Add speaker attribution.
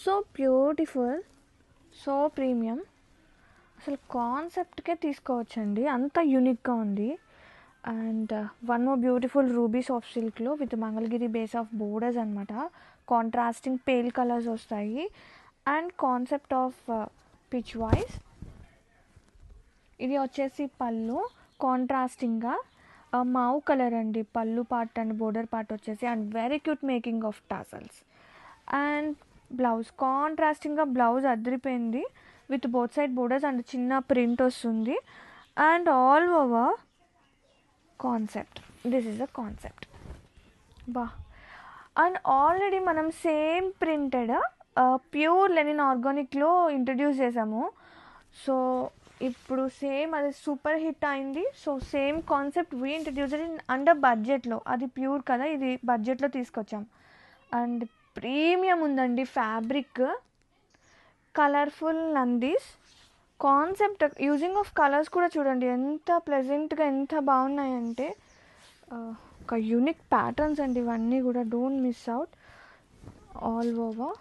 Speaker 1: So beautiful, so premium. అసలు కాన్సెప్ట్కే తీసుకోవచ్చండి, అంత యూనిక్గా ఉంది. And one more beautiful ruby soft సిల్క్లో with Mangalagiri base of borders అనమాట. కాంట్రాస్టింగ్ పేల్ కలర్స్ వస్తాయి. And concept of pitch voice. ఇది వచ్చేసి పళ్ళు, కాంట్రాస్టింగ్గా మావు కలర్ అండి పళ్ళు పార్ట్ అండ్ బోర్డర్ పార్ట్ వచ్చేసి. And very cute making of tassels. And blouse కాంట్రాస్టింగ్గా బ్లౌజ్ అదిరిపోయింది with both side borders and చిన్న ప్రింట్ వస్తుంది. And all over concept, this is a concept. బా. అండ్ ఆల్రెడీ మనం same printed pure linen ఆర్గానిక్లో introduce చేసాము. So ఇప్పుడు same అది సూపర్ హిట్ అయింది. So same concept we introduced in under బడ్జెట్లో. అది ప్యూర్ కదా, ఇది బడ్జెట్లో తీసుకొచ్చాం. అండ్ ప్రీమియం ఉందండి ఫ్యాబ్రిక్. కలర్ఫుల్ నందీస్ కాన్సెప్ట్, యూజింగ్ ఆఫ్ కలర్స్ కూడా చూడండి ఎంత ప్లెజెంట్గా ఎంత బాగున్నాయంటే. ఒక యూనిక్ ప్యాటర్న్స్ అండి ఇవన్నీ కూడా, don't miss out. All over